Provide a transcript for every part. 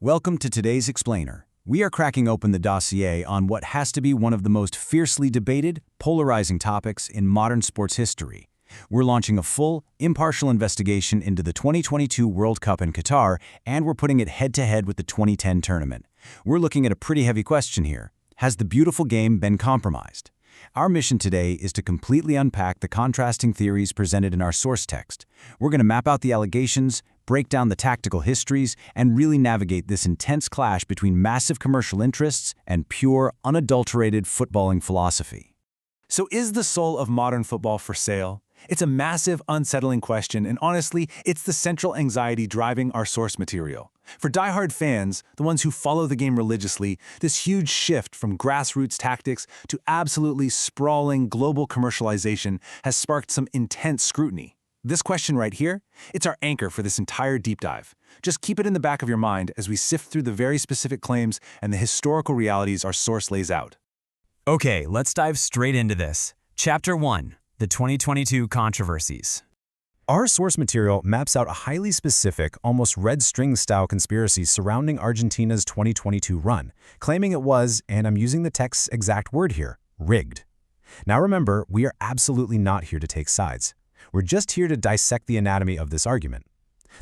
Welcome to today's Explainer. We are cracking open the dossier on what has to be one of the most fiercely debated, polarizing topics in modern sports history. We're launching a full, impartial investigation into the 2022 World Cup in Qatar, and we're putting it head-to-head with the 2010 tournament. We're looking at a pretty heavy question here. Has the beautiful game been compromised? Our mission today is to completely unpack the contrasting theories presented in our source text. We're going to map out the allegations, break down the tactical histories, and really navigate this intense clash between massive commercial interests and pure, unadulterated footballing philosophy. So is the soul of modern football for sale? It's a massive, unsettling question, and honestly, it's the central anxiety driving our source material. For diehard fans, the ones who follow the game religiously, this huge shift from grassroots tactics to absolutely sprawling global commercialization has sparked some intense scrutiny. This question right here, it's our anchor for this entire deep dive. Just keep it in the back of your mind as we sift through the very specific claims and the historical realities our source lays out. Okay, let's dive straight into this. Chapter 1. The 2022 Controversies. Our source material maps out a highly specific, almost red string-style conspiracy surrounding Argentina's 2022 run, claiming it was, and I'm using the text's exact word here, rigged. Now remember, we are absolutely not here to take sides. We're just here to dissect the anatomy of this argument.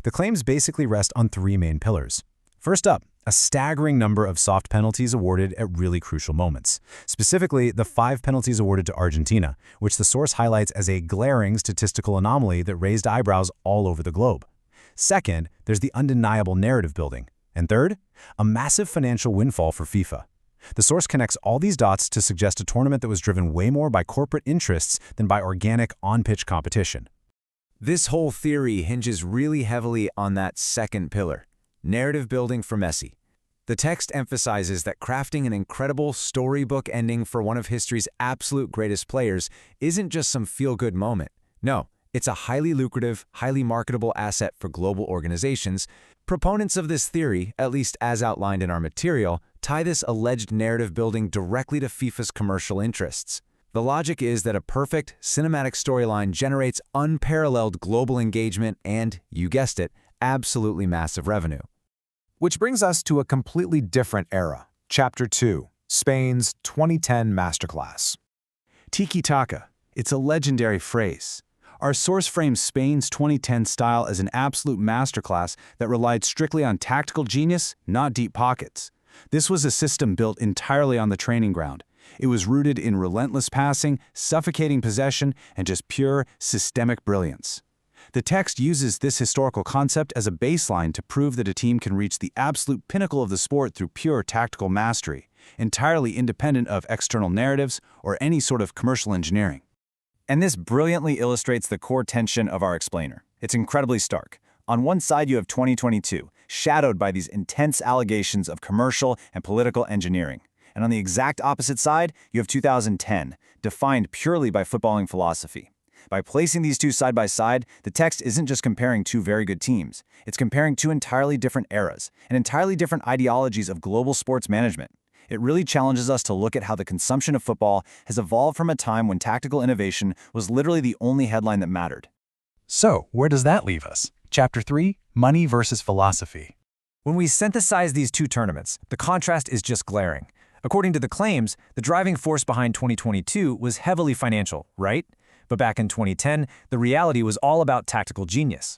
The claims basically rest on three main pillars. First up, a staggering number of soft penalties awarded at really crucial moments. Specifically, the 5 penalties awarded to Argentina, which the source highlights as a glaring statistical anomaly that raised eyebrows all over the globe. Second, there's the undeniable narrative building. And third, a massive financial windfall for FIFA. The source connects all these dots to suggest a tournament that was driven way more by corporate interests than by organic on-pitch competition. This whole theory hinges really heavily on that second pillar, narrative building for Messi. The text emphasizes that crafting an incredible storybook ending for one of history's absolute greatest players isn't just some feel-good moment. No, it's a highly lucrative, highly marketable asset for global organizations. Proponents of this theory, at least as outlined in our material, tie this alleged narrative building directly to FIFA's commercial interests. The logic is that a perfect, cinematic storyline generates unparalleled global engagement and, you guessed it, absolutely massive revenue. Which brings us to a completely different era. Chapter 2. Spain's 2010 Masterclass. Tiki-Taka. It's a legendary phrase. Our source frames Spain's 2010 style as an absolute masterclass that relied strictly on tactical genius, not deep pockets. This was a system built entirely on the training ground. It was rooted in relentless passing, suffocating possession, and just pure, systemic brilliance. The text uses this historical concept as a baseline to prove that a team can reach the absolute pinnacle of the sport through pure tactical mastery, entirely independent of external narratives or any sort of commercial engineering. And this brilliantly illustrates the core tension of our explainer. It's incredibly stark. On one side, you have 2022, shadowed by these intense allegations of commercial and political engineering. And on the exact opposite side, you have 2010, defined purely by footballing philosophy. By placing these two side by side, the text isn't just comparing two very good teams. It's comparing two entirely different eras and entirely different ideologies of global sports management. It really challenges us to look at how the consumption of football has evolved from a time when tactical innovation was literally the only headline that mattered. So, where does that leave us? Chapter 3. Money versus philosophy. When we synthesize these two tournaments, the contrast is just glaring. According to the claims, the driving force behind 2022 was heavily financial, right? But back in 2010, the reality was all about tactical genius.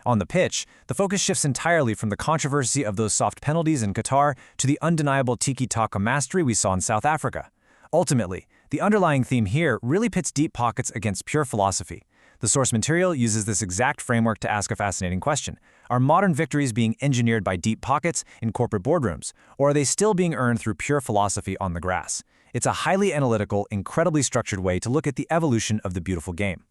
On the pitch, the focus shifts entirely from the controversy of those soft penalties in Qatar to the undeniable Tiki-Taka mastery we saw in South Africa. Ultimately, the underlying theme here really pits deep pockets against pure philosophy. The source material uses this exact framework to ask a fascinating question. Are modern victories being engineered by deep pockets in corporate boardrooms, or are they still being earned through pure philosophy on the grass? It's a highly analytical, incredibly structured way to look at the evolution of the beautiful game.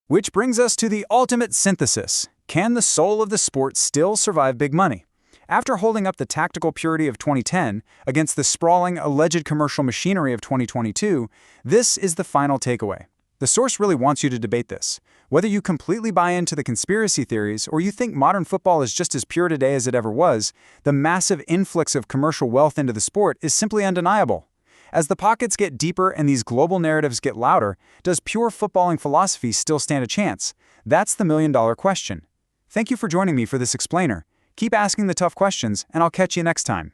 Which brings us to the ultimate synthesis. Can the soul of the sport still survive big money? After holding up the tactical purity of 2010 against the sprawling, alleged commercial machinery of 2022, this is the final takeaway. The source really wants you to debate this. Whether you completely buy into the conspiracy theories or you think modern football is just as pure today as it ever was, the massive influx of commercial wealth into the sport is simply undeniable. As the pockets get deeper and these global narratives get louder, does pure footballing philosophy still stand a chance? That's the million-dollar question. Thank you for joining me for this explainer. Keep asking the tough questions, and I'll catch you next time.